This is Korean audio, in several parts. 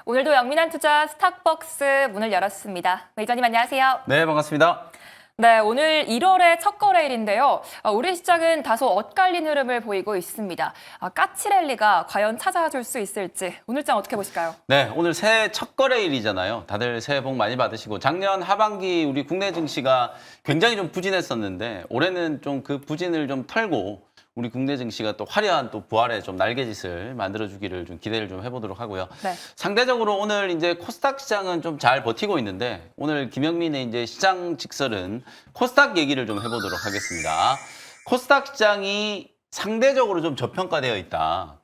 오늘도 영민한 투자 스탁벅스 문을 열었습니다. 매니저님 안녕하세요. 네, 반갑습니다. 네, 오늘 1월의 첫 거래일인데요. 우리 시장은 다소 엇갈린 흐름을 보이고 있습니다. 까치랠리가 과연 찾아줄 수 있을지 오늘장 어떻게 보실까요? 네, 오늘 새해 첫 거래일이잖아요. 다들 새해 복 많이 받으시고 작년 하반기 우리 국내 증시가 굉장히 좀 부진했었는데 올해는 좀 그 부진을 좀 털고 우리 국내 증시가 또 화려한 또 부활의 좀 날개짓을 만들어주기를 좀 기대를 좀 해보도록 하고요. 네. 상대적으로 오늘 이제 코스닥 시장은 좀 잘 버티고 있는데 오늘 김영민의 이제 시장 직설은 코스닥 얘기를 좀 해보도록 하겠습니다. 코스닥 시장이 상대적으로 좀 저평가되어 있다.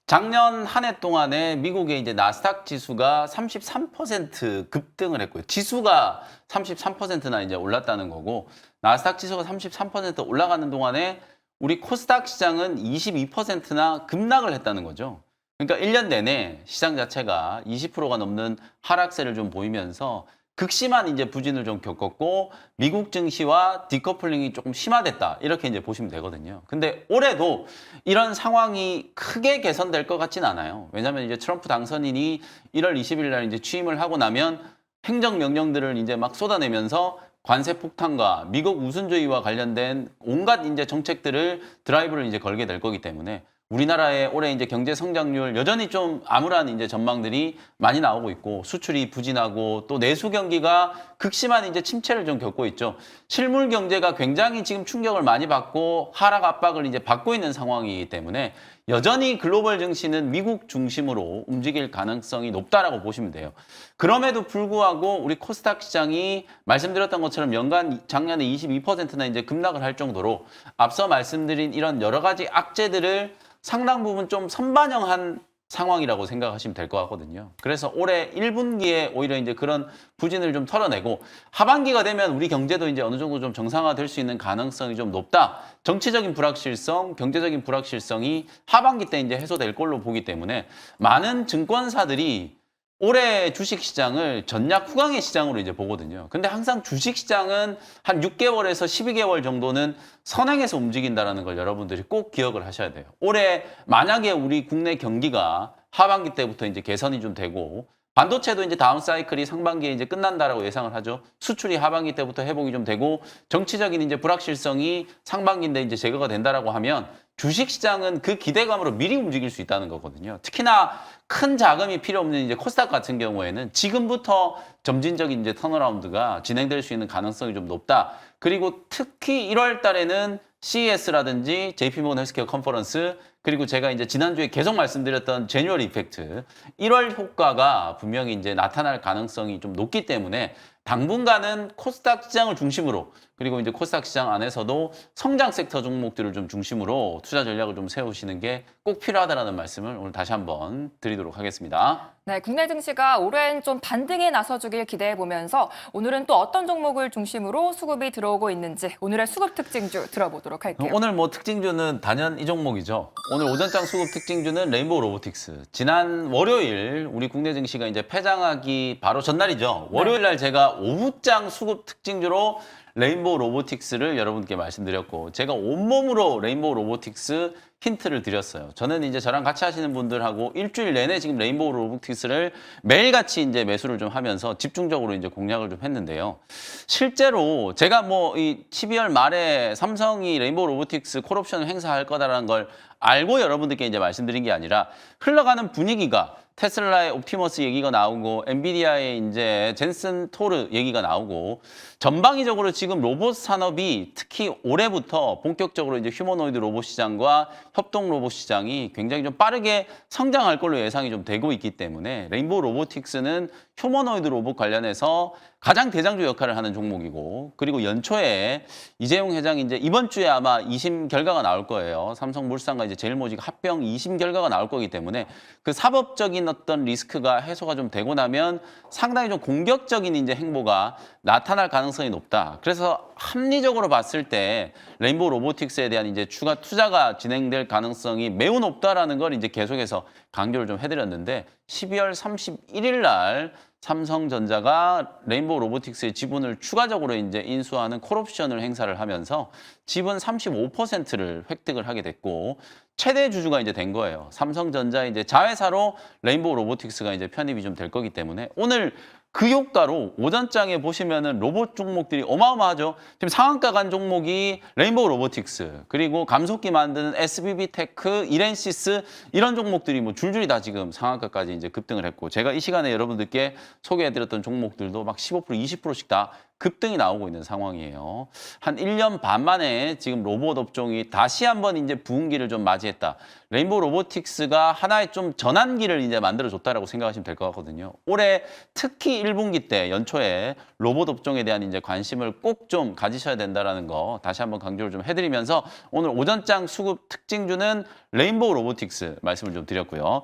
작년 한 해 동안에 미국의 이제 나스닥 지수가 33% 급등을 했고요. 지수가 33%나 이제 올랐다는 거고 나스닥 지수가 33% 올라가는 동안에 우리 코스닥 시장은 22%나 급락을 했다는 거죠. 그러니까 1년 내내 시장 자체가 20%가 넘는 하락세를 좀 보이면서 극심한 이제 부진을 좀 겪었고 미국 증시와 디커플링이 조금 심화됐다. 이렇게 이제 보시면 되거든요. 근데 올해도 이런 상황이 크게 개선될 것 같진 않아요. 왜냐하면 이제 트럼프 당선인이 1월 20일 날 이제 취임을 하고 나면 행정 명령들을 이제 막 쏟아내면서 관세 폭탄과 미국 우선주의와 관련된 온갖 이제 정책들을 드라이브를 이제 걸게 될 거기 때문에 우리나라의 올해 이제 경제 성장률 여전히 좀 암울한 이제 전망들이 많이 나오고 있고 수출이 부진하고 또 내수 경기가 극심한 이제 침체를 좀 겪고 있죠. 실물 경제가 굉장히 지금 충격을 많이 받고 하락 압박을 이제 받고 있는 상황이기 때문에 여전히 글로벌 증시는 미국 중심으로 움직일 가능성이 높다라고 보시면 돼요. 그럼에도 불구하고 우리 코스닥 시장이 말씀드렸던 것처럼 연간 작년에 22%나 이제 급락을 할 정도로 앞서 말씀드린 이런 여러 가지 악재들을 상당 부분 좀 선반영한 상황이라고 생각하시면 될 것 같거든요. 그래서 올해 1분기에 오히려 이제 그런 부진을 좀 털어내고 하반기가 되면 우리 경제도 이제 어느 정도 좀 정상화될 수 있는 가능성이 좀 높다. 정치적인 불확실성, 경제적인 불확실성이 하반기 때 이제 해소될 걸로 보기 때문에 많은 증권사들이 올해 주식시장을 전략 후강의 시장으로 이제 보거든요. 근데 항상 주식시장은 한 6개월에서 12개월 정도는 선행해서 움직인다는 걸 여러분들이 꼭 기억을 하셔야 돼요. 올해 만약에 우리 국내 경기가 하반기 때부터 이제 개선이 좀 되고 반도체도 이제 다음 사이클이 상반기에 이제 끝난다라고 예상을 하죠. 수출이 하반기 때부터 회복이 좀 되고 정치적인 이제 불확실성이 상반기인데 이제 제거가 된다라고 하면 주식시장은 그 기대감으로 미리 움직일 수 있다는 거거든요. 특히나 큰 자금이 필요 없는 이제 코스닥 같은 경우에는 지금부터 점진적인 이제 턴어라운드가 진행될 수 있는 가능성이 좀 높다. 그리고 특히 1월 달에는 CES라든지 JP모건 헬스케어 컨퍼런스 그리고 제가 이제 지난주에 계속 말씀드렸던 제뉴얼 이펙트 1월 효과가 분명히 이제 나타날 가능성이 좀 높기 때문에 당분간은 코스닥 시장을 중심으로 그리고 이제 코스닥 시장 안에서도 성장 섹터 종목들을 좀 중심으로 투자 전략을 좀 세우시는 게 꼭 필요하다는 말씀을 오늘 다시 한번 드리도록 하겠습니다. 네, 국내 증시가 올해는 좀 반등에 나서주길 기대해 보면서 오늘은 또 어떤 종목을 중심으로 수급이 들어오고 있는지 오늘의 수급 특징주 들어보도록 할게요. 오늘 뭐 특징주는 단연 이 종목이죠. 오늘 오전장 수급 특징주는 레인보우 로보틱스. 지난 월요일 우리 국내 증시가 이제 폐장하기 바로 전날이죠. 월요일 날 제가 오후장 수급 특징주로 레인보우 로보틱스를 여러분께 말씀드렸고 제가 온몸으로 레인보우 로보틱스 힌트를 드렸어요. 저는 이제 저랑 같이 하시는 분들하고 일주일 내내 지금 레인보우 로보틱스를 매일같이 이제 매수를 좀 하면서 집중적으로 이제 공략을 좀 했는데요. 실제로 제가 뭐 이 12월 말에 삼성이 레인보우 로보틱스 콜옵션을 행사할 거다라는 걸 알고 여러분들께 이제 말씀드린 게 아니라 흘러가는 분위기가 테슬라의 옵티머스 얘기가 나오고 엔비디아의 이제 젠슨 토르 얘기가 나오고 전방위적으로 지금 로봇 산업이 특히 올해부터 본격적으로 이제 휴머노이드 로봇 시장과 협동 로봇 시장이 굉장히 좀 빠르게 성장할 걸로 예상이 좀 되고 있기 때문에 레인보우 로보틱스는 휴머노이드 로봇 관련해서 가장 대장주 역할을 하는 종목이고 그리고 연초에 이재용 회장이 이제 이번 주에 아마 2심 결과가 나올 거예요. 삼성물산과 이제 제일모직 합병 2심 결과가 나올 거기 때문에 그 사법적인 어떤 리스크가 해소가 좀 되고 나면 상당히 좀 공격적인 이제 행보가 나타날 가능성이 높다. 그래서 합리적으로 봤을 때 레인보우 로보틱스에 대한 이제 추가 투자가 진행될 가능성이 매우 높다라는 걸 이제 계속해서 강조를 좀 해드렸는데 12월 31일 날 삼성전자가 레인보우 로보틱스의 지분을 추가적으로 이제 인수하는 콜옵션을 행사를 하면서 지분 35%를 획득을 하게 됐고 최대 주주가 이제 된 거예요. 삼성전자 이제 자회사로 레인보우 로보틱스가 이제 편입이 좀 될 거기 때문에 오늘 그 효과로 오전장에 보시면은 로봇 종목들이 어마어마하죠. 지금 상한가 간 종목이 레인보우 로보틱스, 그리고 감속기 만드는 SBB테크, 이렌시스 이런 종목들이 뭐 줄줄이 다 지금 상한가까지 이제 급등을 했고 제가 이 시간에 여러분들께 소개해드렸던 종목들도 막 15%, 20%씩 다 급등이 나오고 있는 상황이에요. 한 1년 반 만에 지금 로봇 업종이 다시 한번 이제 부흥기를 좀 맞이했다. 레인보우 로보틱스가 하나의 좀 전환기를 이제 만들어줬다라고 생각하시면 될 것 같거든요. 올해 특히 1분기 때 연초에 로봇 업종에 대한 이제 관심을 꼭 좀 가지셔야 된다라는 거 다시 한번 강조를 좀 해드리면서 오늘 오전장 수급 특징주는 레인보우 로보틱스 말씀을 좀 드렸고요.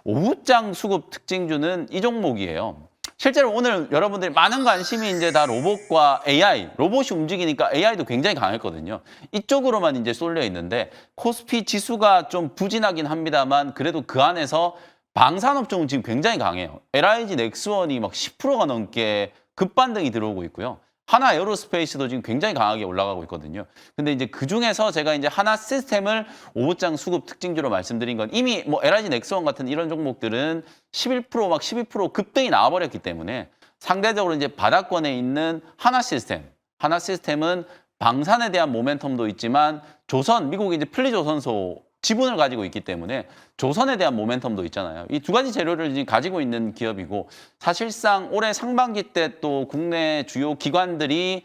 오후장 수급 특징주는 이 종목이에요. 실제로 오늘 여러분들이 많은 관심이 이제 다 로봇과 AI, 로봇이 움직이니까 AI도 굉장히 강했거든요. 이쪽으로만 이제 쏠려 있는데 코스피 지수가 좀 부진하긴 합니다만 그래도 그 안에서 방산업종은 지금 굉장히 강해요. LIG 넥스원이 막 10%가 넘게 급반등이 들어오고 있고요. 하나 에어로스페이스도 지금 굉장히 강하게 올라가고 있거든요. 근데 이제 그 중에서 제가 이제 하나 시스템을 오후장 수급 특징주로 말씀드린 건 이미 뭐 LIG 넥스원 같은 이런 종목들은 11% 막 12% 급등이 나와버렸기 때문에 상대적으로 이제 바닥권에 있는 하나 시스템은 방산에 대한 모멘텀도 있지만 조선, 미국이 이제 플리조선소 지분을 가지고 있기 때문에 조선에 대한 모멘텀도 있잖아요. 이 두 가지 재료를 지금 가지고 있는 기업이고 사실상 올해 상반기 때 또 국내 주요 기관들이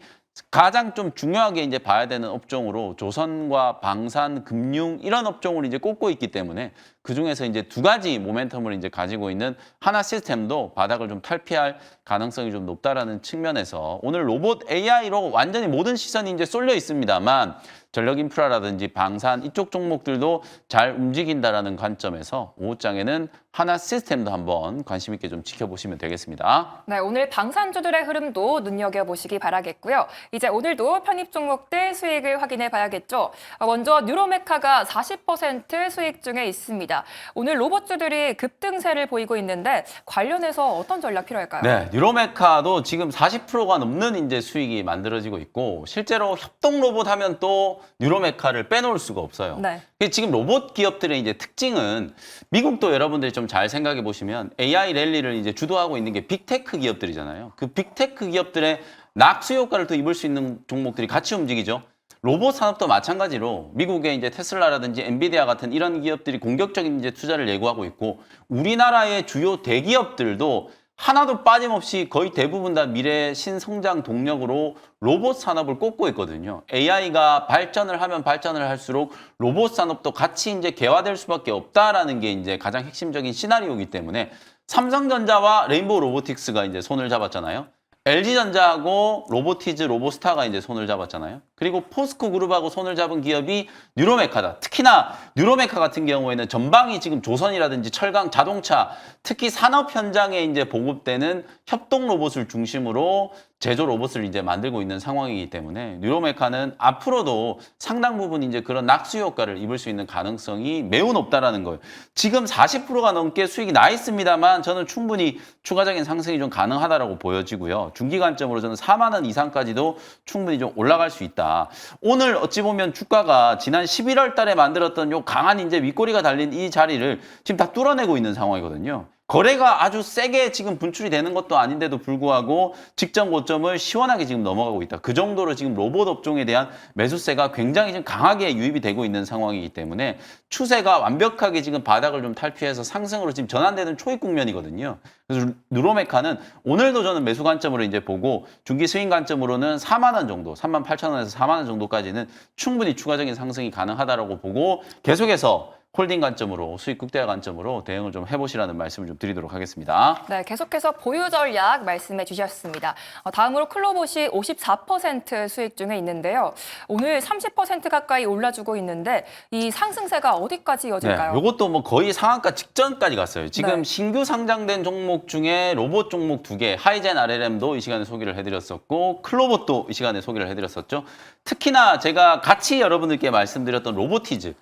가장 좀 중요하게 이제 봐야 되는 업종으로 조선과 방산, 금융 이런 업종을 이제 꼽고 있기 때문에 그 중에서 이제 두 가지 모멘텀을 이제 가지고 있는 하나 시스템도 바닥을 좀 탈피할 가능성이 좀 높다라는 측면에서 오늘 로봇 AI로 완전히 모든 시선이 이제 쏠려 있습니다만 전력 인프라라든지 방산 이쪽 종목들도 잘 움직인다라는 관점에서 오후장에는 하나 시스템도 한번 관심 있게 좀 지켜보시면 되겠습니다. 네, 오늘 방산주들의 흐름도 눈여겨보시기 바라겠고요. 이제 오늘도 편입 종목들 수익을 확인해 봐야겠죠. 먼저 뉴로메카가 40% 수익 중에 있습니다. 오늘 로봇주들이 급등세를 보이고 있는데 관련해서 어떤 전략 필요할까요? 네, 뉴로메카도 지금 40%가 넘는 이제 수익이 만들어지고 있고 실제로 협동 로봇 하면 또 뉴로메카를 빼놓을 수가 없어요. 네. 지금 로봇 기업들의 이제 특징은 미국도 여러분들이 좀 잘 생각해 보시면 AI 랠리를 이제 주도하고 있는 게 빅테크 기업들이잖아요. 그 빅테크 기업들의 낙수 효과를 또 입을 수 있는 종목들이 같이 움직이죠. 로봇 산업도 마찬가지로 미국의 이제 테슬라라든지 엔비디아 같은 이런 기업들이 공격적인 이제 투자를 예고하고 있고 우리나라의 주요 대기업들도 하나도 빠짐없이 거의 대부분 다 미래 신성장 동력으로 로봇 산업을 꼽고 있거든요. AI가 발전을 하면 발전을 할수록 로봇 산업도 같이 이제 개화될 수밖에 없다라는 게 이제 가장 핵심적인 시나리오이기 때문에 삼성전자와 레인보우 로보틱스가 이제 손을 잡았잖아요. LG전자하고 로보티즈, 로보스타가 이제 손을 잡았잖아요. 그리고 포스코 그룹하고 손을 잡은 기업이 뉴로메카다. 특히나 뉴로메카 같은 경우에는 전방이 지금 조선이라든지 철강, 자동차, 특히 산업 현장에 이제 보급되는 협동 로봇을 중심으로 제조 로봇을 이제 만들고 있는 상황이기 때문에 뉴로메카는 앞으로도 상당 부분 이제 그런 낙수 효과를 입을 수 있는 가능성이 매우 높다라는 거예요. 지금 40%가 넘게 수익이 나 있습니다만 저는 충분히 추가적인 상승이 좀 가능하다라고 보여지고요. 중기 관점으로 저는 4만 원 이상까지도 충분히 좀 올라갈 수 있다. 오늘 어찌 보면 주가가 지난 11월 달에 만들었던 요 강한 이제 윗꼬리가 달린 이 자리를 지금 다 뚫어내고 있는 상황이거든요. 거래가 아주 세게 지금 분출이 되는 것도 아닌데도 불구하고 직전 고점을 시원하게 지금 넘어가고 있다. 그 정도로 지금 로봇 업종에 대한 매수세가 굉장히 지금 강하게 유입이 되고 있는 상황이기 때문에 추세가 완벽하게 지금 바닥을 좀 탈피해서 상승으로 지금 전환되는 초입 국면이거든요. 그래서 뉴로메카는 오늘도 저는 매수 관점으로 이제 보고 중기 스윙 관점으로는 4만 원 정도, 3만 8천 원에서 4만 원 정도까지는 충분히 추가적인 상승이 가능하다라고 보고 계속해서 홀딩 관점으로 수익 극대화 관점으로 대응을 좀 해보시라는 말씀을 좀 드리도록 하겠습니다. 네, 계속해서 보유 전략 말씀해 주셨습니다. 다음으로 클로봇이 54% 수익 중에 있는데요. 오늘 30% 가까이 올라주고 있는데 이 상승세가 어디까지 이어질까요? 네, 이것도 뭐 거의 상한가 직전까지 갔어요. 지금 네. 신규 상장된 종목 중에 로봇 종목 2개, 하이젠 RLM도 이 시간에 소개를 해드렸었고 클로봇도 이 시간에 소개를 해드렸었죠. 특히나 제가 같이 여러분들께 말씀드렸던 로보티즈.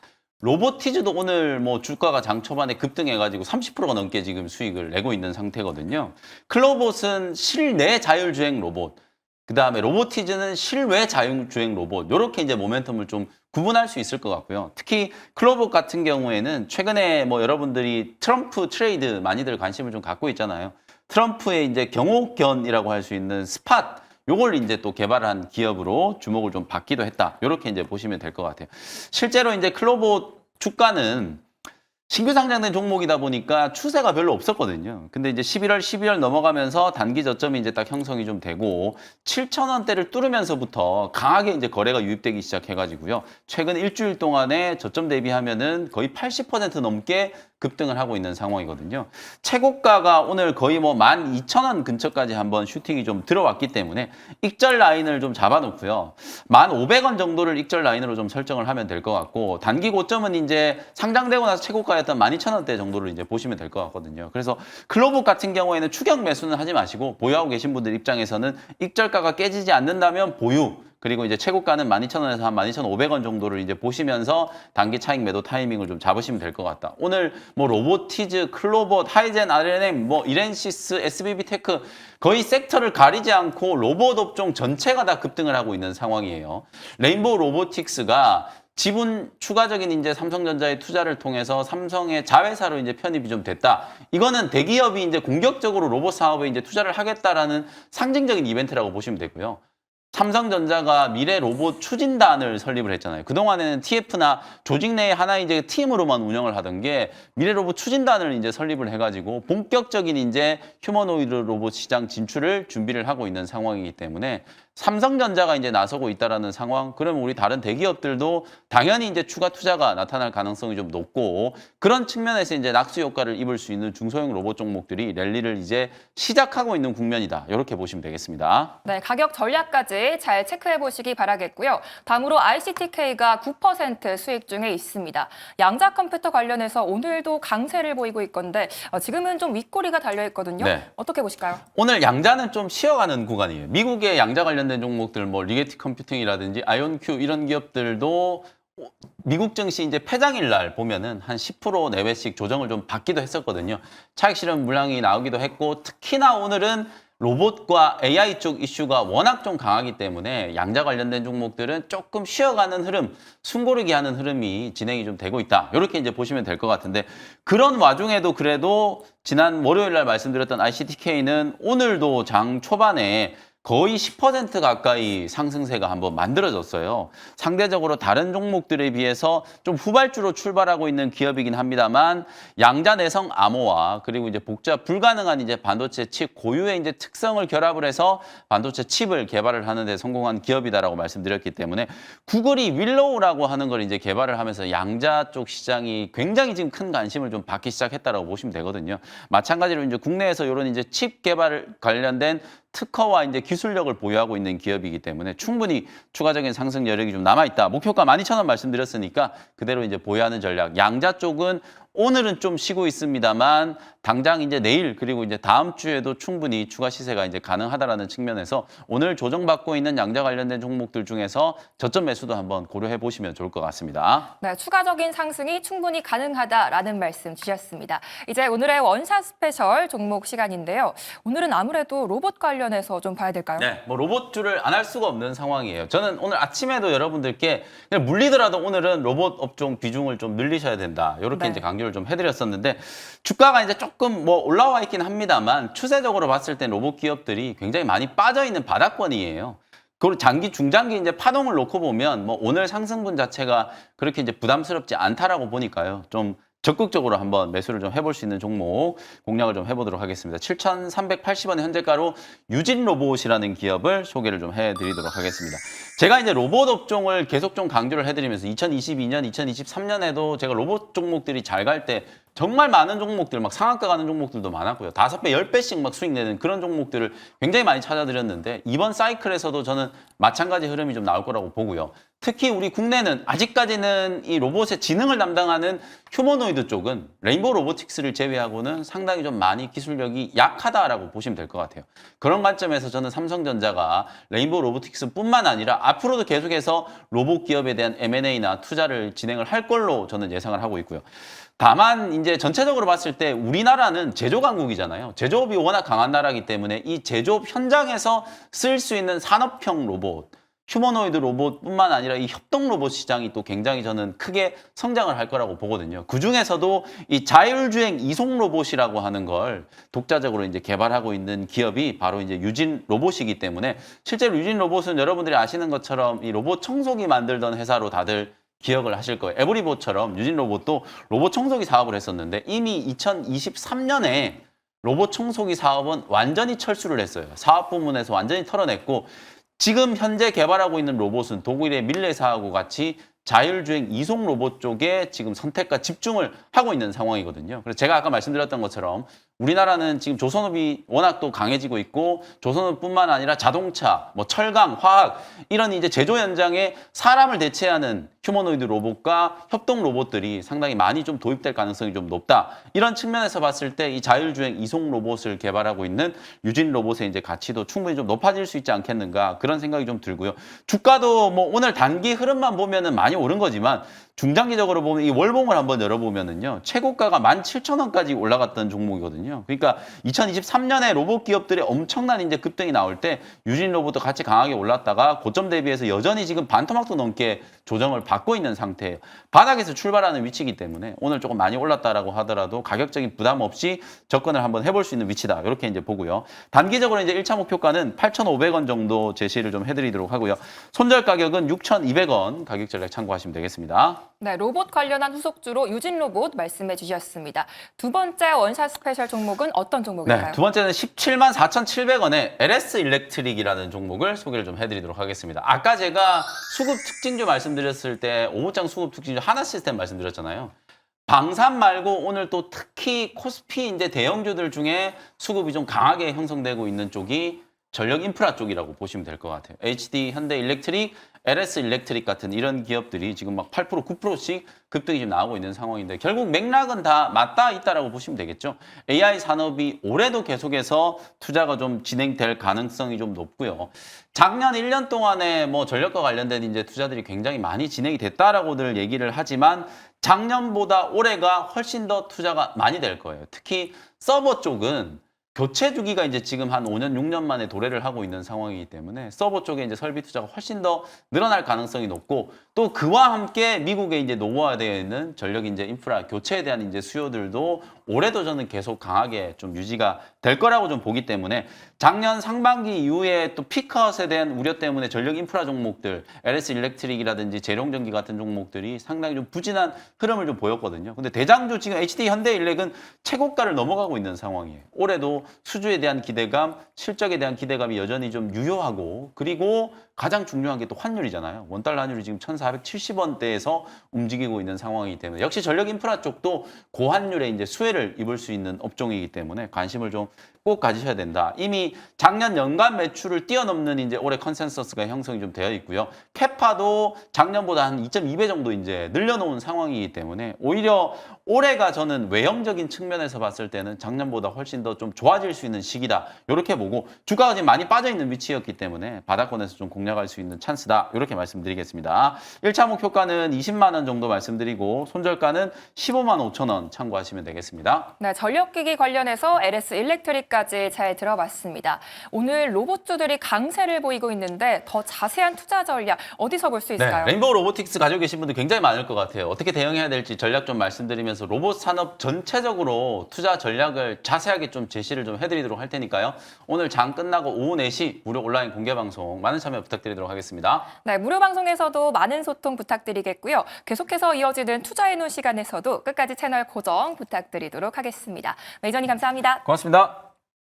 로보티즈도 오늘 뭐 주가가 장 초반에 급등해가지고 30%가 넘게 지금 수익을 내고 있는 상태거든요. 클로봇은 실내 자율주행 로봇, 그 다음에 로보티즈는 실외 자율주행 로봇, 이렇게 이제 모멘텀을 좀 구분할 수 있을 것 같고요. 특히 클로봇 같은 경우에는 최근에 뭐 여러분들이 트럼프 트레이드 많이들 관심을 좀 갖고 있잖아요. 트럼프의 이제 경호견이라고 할 수 있는 스팟, 요걸 이제 또 개발한 기업으로 주목을 좀 받기도 했다. 이렇게 이제 보시면 될 것 같아요. 실제로 이제 클로봇 주가는 신규 상장된 종목이다 보니까 추세가 별로 없었거든요. 근데 이제 11월, 12월 넘어가면서 단기 저점이 이제 딱 형성이 좀 되고 7,000원대를 뚫으면서부터 강하게 이제 거래가 유입되기 시작해가지고요. 최근 일주일 동안에 저점 대비하면은 거의 80% 넘게 급등을 하고 있는 상황이거든요. 최고가가 오늘 거의 뭐 12,000원 근처까지 한번 슈팅이 좀 들어왔기 때문에 익절 라인을 좀 잡아놓고요. 1,500원 정도를 익절 라인으로 좀 설정을 하면 될 것 같고 단기 고점은 이제 상장되고 나서 최고가였던 12,000원대 정도를 이제 보시면 될 것 같거든요. 그래서 클로봇 같은 경우에는 추격 매수는 하지 마시고 보유하고 계신 분들 입장에서는 익절가가 깨지지 않는다면 보유, 그리고 이제 최고가는 12,000원에서 한 12,500원 정도를 이제 보시면서 단기 차익 매도 타이밍을 좀 잡으시면 될 것 같다. 오늘 뭐 로보티즈, 클로봇, 하이젠, RNM, 뭐 이렌시스, SBB테크 거의 섹터를 가리지 않고 로봇 업종 전체가 다 급등을 하고 있는 상황이에요. 레인보우 로보틱스가 지분 추가적인 이제 삼성전자의 투자를 통해서 삼성의 자회사로 이제 편입이 좀 됐다. 이거는 대기업이 이제 공격적으로 로봇 사업에 이제 투자를 하겠다라는 상징적인 이벤트라고 보시면 되고요. 삼성전자가 미래 로봇 추진단을 설립을 했잖아요. 그동안에는 TF나 조직 내에 하나의 이제 팀으로만 운영을 하던 게 미래 로봇 추진단을 이제 설립을 해가지고 본격적인 이제 휴머노이드 로봇 시장 진출을 준비를 하고 있는 상황이기 때문에 삼성전자가 이제 나서고 있다라는 상황, 그러면 우리 다른 대기업들도 당연히 이제 추가 투자가 나타날 가능성이 좀 높고 그런 측면에서 이제 낙수 효과를 입을 수 있는 중소형 로봇 종목들이 랠리를 이제 시작하고 있는 국면이다. 이렇게 보시면 되겠습니다. 네, 가격 전략까지 잘 체크해 보시기 바라겠고요. 다음으로 ICTK가 9% 수익 중에 있습니다. 양자 컴퓨터 관련해서 오늘도 강세를 보이고 있건데 지금은 좀 윗꼬리가 달려 있거든요. 네. 어떻게 보실까요? 오늘 양자는 좀 쉬어가는 구간이에요. 미국의 양자 관련된 종목들, 뭐 리게티 컴퓨팅이라든지 아이온큐 이런 기업들도 미국 증시 이제 폐장일 날 보면은 한 10% 내외씩 조정을 좀 받기도 했었거든요. 차익 실현 물량이 나오기도 했고 특히나 오늘은 로봇과 AI 쪽 이슈가 워낙 좀 강하기 때문에 양자 관련된 종목들은 조금 쉬어가는 흐름, 숨고르기 하는 흐름이 진행이 좀 되고 있다. 이렇게 이제 보시면 될 것 같은데 그런 와중에도 그래도 지난 월요일 날 말씀드렸던 ICTK는 오늘도 장 초반에 거의 10% 가까이 상승세가 한번 만들어졌어요. 상대적으로 다른 종목들에 비해서 좀 후발주로 출발하고 있는 기업이긴 합니다만 양자 내성 암호화 그리고 이제 복잡 불가능한 이제 반도체 칩 고유의 이제 특성을 결합을 해서 반도체 칩을 개발을 하는 데 성공한 기업이다라고 말씀드렸기 때문에 구글이 윌로우라고 하는 걸 이제 개발을 하면서 양자 쪽 시장이 굉장히 지금 큰 관심을 좀 받기 시작했다라고 보시면 되거든요. 마찬가지로 이제 국내에서 이런 이제 칩 개발 관련된 특허와 이제 기술력을 보유하고 있는 기업이기 때문에 충분히 추가적인 상승 여력이 좀 남아있다. 목표가 12,000원 말씀드렸으니까 그대로 이제 보유하는 전략. 양자 쪽은 오늘은 좀 쉬고 있습니다만 당장 이제 내일 그리고 이제 다음 주에도 충분히 추가 시세가 이제 가능하다라는 측면에서 오늘 조정받고 있는 양자 관련된 종목들 중에서 저점 매수도 한번 고려해 보시면 좋을 것 같습니다. 네, 추가적인 상승이 충분히 가능하다라는 말씀 주셨습니다. 이제 오늘의 원샷 스페셜 종목 시간인데요. 오늘은 아무래도 로봇 관련해서 좀 봐야 될까요? 네, 뭐 로봇주를 안 할 수가 없는 상황이에요. 저는 오늘 아침에도 여러분들께 그냥 물리더라도 오늘은 로봇 업종 비중을 좀 늘리셔야 된다. 이렇게 네. 이제 강조를 좀 해드렸었는데 주가가 이제 조금 뭐 올라와 있긴 합니다만 추세적으로 봤을 땐 로봇 기업들이 굉장히 많이 빠져 있는 바닥권이에요. 그리고 장기, 중장기 이제 파동을 놓고 보면 뭐 오늘 상승분 자체가 그렇게 이제 부담스럽지 않다라고 보니까요. 좀 적극적으로 한번 매수를 좀 해볼 수 있는 종목 공략을 좀 해보도록 하겠습니다. 7,380원의 현재가로 유진로봇이라는 기업을 소개를 좀 해드리도록 하겠습니다. 제가 이제 로봇 업종을 계속 좀 강조를 해드리면서 2022년, 2023년에도 제가 로봇 종목들이 잘 갈 때 정말 많은 종목들, 막 상한가 가는 종목들도 많았고요. 5배, 10배씩 막 수익 내는 그런 종목들을 굉장히 많이 찾아드렸는데 이번 사이클에서도 저는 마찬가지 흐름이 좀 나올 거라고 보고요. 특히 우리 국내는 아직까지는 이 로봇의 지능을 담당하는 휴머노이드 쪽은 레인보우 로보틱스를 제외하고는 상당히 좀 많이 기술력이 약하다라고 보시면 될 것 같아요. 그런 관점에서 저는 삼성전자가 레인보우 로보틱스뿐만 아니라 앞으로도 계속해서 로봇 기업에 대한 M&A나 투자를 진행을 할 걸로 저는 예상을 하고 있고요. 다만 이제 전체적으로 봤을 때 우리나라는 제조 강국이잖아요. 제조업이 워낙 강한 나라이기 때문에 이 제조업 현장에서 쓸 수 있는 산업형 로봇, 휴머노이드 로봇뿐만 아니라 이 협동 로봇 시장이 또 굉장히 저는 크게 성장을 할 거라고 보거든요. 그중에서도 이 자율주행 이송 로봇이라고 하는 걸 독자적으로 이제 개발하고 있는 기업이 바로 이제 유진 로봇이기 때문에 실제로 유진 로봇은 여러분들이 아시는 것처럼 이 로봇 청소기 만들던 회사로 다들 기억을 하실 거예요. 에브리봇처럼 유진 로봇도 로봇 청소기 사업을 했었는데 이미 2023년에 로봇 청소기 사업은 완전히 철수를 했어요. 사업 부문에서 완전히 털어냈고 지금 현재 개발하고 있는 로봇은 독일의 밀레사하고 같이 자율주행 이송 로봇 쪽에 지금 선택과 집중을 하고 있는 상황이거든요. 그래서 제가 아까 말씀드렸던 것처럼 우리나라는 지금 조선업이 워낙 또 강해지고 있고 조선업뿐만 아니라 자동차, 뭐 철강, 화학 이런 이제 제조 현장에 사람을 대체하는 휴머노이드 로봇과 협동 로봇들이 상당히 많이 좀 도입될 가능성이 좀 높다. 이런 측면에서 봤을 때 이 자율주행 이송 로봇을 개발하고 있는 유진 로봇의 이제 가치도 충분히 좀 높아질 수 있지 않겠는가 그런 생각이 좀 들고요. 주가도 뭐 오늘 단기 흐름만 보면은 많이 오른 거지만 중장기적으로 보면 이 월봉을 한번 열어보면은요. 최고가가 17,000원까지 올라갔던 종목이거든요. 그러니까 2023년에 로봇 기업들의 엄청난 이제 급등이 나올 때 유진 로봇도 같이 강하게 올랐다가 고점 대비해서 여전히 지금 반토막도 넘게 조정을 받고 있는 상태예요. 바닥에서 출발하는 위치이기 때문에 오늘 조금 많이 올랐다라고 하더라도 가격적인 부담 없이 접근을 한번 해볼 수 있는 위치다. 이렇게 이제 보고요. 단기적으로 이제 1차 목표가는 8,500원 정도 제시를 좀 해드리도록 하고요. 손절 가격은 6,200원 가격 전략 참고하시면 되겠습니다. 네, 로봇 관련한 후속주로 유진 로봇 말씀해 주셨습니다. 두 번째 원샷 스페셜 종목은 어떤 종목일까요? 네, 두 번째는 17만 4,700원에 LS 일렉트릭이라는 종목을 소개를 좀 해드리도록 하겠습니다. 아까 제가 수급 특징주 말씀드렸을 때 오후장 수급 특징주 하나 시스템 말씀드렸잖아요. 방산 말고 오늘 또 특히 코스피 이제 대형주들 중에 수급이 좀 강하게 형성되고 있는 쪽이 전력 인프라 쪽이라고 보시면 될 것 같아요. HD, 현대 일렉트릭, LS 일렉트릭 같은 이런 기업들이 지금 막 8%, 9%씩 급등이 지금 나오고 있는 상황인데 결국 맥락은 다 맞닿아 있다라고 보시면 되겠죠. AI 산업이 올해도 계속해서 투자가 좀 진행될 가능성이 좀 높고요. 작년 1년 동안에 뭐 전력과 관련된 이제 투자들이 굉장히 많이 진행이 됐다라고들 얘기를 하지만 작년보다 올해가 훨씬 더 투자가 많이 될 거예요. 특히 서버 쪽은 교체 주기가 이제 지금 한 5년, 6년 만에 도래를 하고 있는 상황이기 때문에 서버 쪽에 이제 설비 투자가 훨씬 더 늘어날 가능성이 높고 또 그와 함께 미국에 이제 노후화되어 있는 전력 이제 인프라 교체에 대한 이제 수요들도 올해도 저는 계속 강하게 좀 유지가 될 거라고 좀 보기 때문에 작년 상반기 이후에 또 피크아웃에 대한 우려 때문에 전력 인프라 종목들, LS 일렉트릭이라든지 재룡전기 같은 종목들이 상당히 좀 부진한 흐름을 좀 보였거든요. 근데 대장주 지금 HD 현대일렉은 최고가를 넘어가고 있는 상황이에요. 올해도 수주에 대한 기대감, 실적에 대한 기대감이 여전히 좀 유효하고 그리고 가장 중요한 게 또 환율이잖아요. 원달러 환율이 지금 1,470원대에서 움직이고 있는 상황이기 때문에 역시 전력 인프라 쪽도 고환율에 이제 수혜를 입을 수 있는 업종이기 때문에 관심을 좀 꼭 가지셔야 된다. 이미 작년 연간 매출을 뛰어넘는 이제 올해 컨센서스가 형성이 좀 되어 있고요. 캐파도 작년보다 한 2.2배 정도 이제 늘려놓은 상황이기 때문에 오히려 올해가 저는 외형적인 측면에서 봤을 때는 작년보다 훨씬 더 좀 좋아질 수 있는 시기다. 이렇게 보고 주가가 지금 많이 빠져 있는 위치였기 때문에 바닥권에서 좀 공략할 수 있는 찬스다. 이렇게 말씀드리겠습니다. 1차 목표가는 20만 원 정도 말씀드리고 손절가는 15만 5천 원 참고하시면 되겠습니다. 네, 전력기기 관련해서 LS 일렉트릭까지 잘 들어봤습니다. 오늘 로봇주들이 강세를 보이고 있는데 더 자세한 투자 전략 어디서 볼 수 있을까요? 네, 레인보우 로보틱스 가지고 계신 분들 굉장히 많을 것 같아요. 어떻게 대응해야 될지 전략 좀 말씀드리면서 로봇 산업 전체적으로 투자 전략을 자세하게 좀 제시를 좀 해드리도록 할 테니까요. 오늘 장 끝나고 오후 4시 무료 온라인 공개 방송 많은 참여 부탁드리도록 하겠습니다. 네, 무료 방송에서도 많은 소통 부탁드리겠고요. 계속해서 이어지는 투자의 눈 시간에서도 끝까지 채널 고정 부탁드리도록 하겠습니다. 매니저님 감사합니다. 고맙습니다.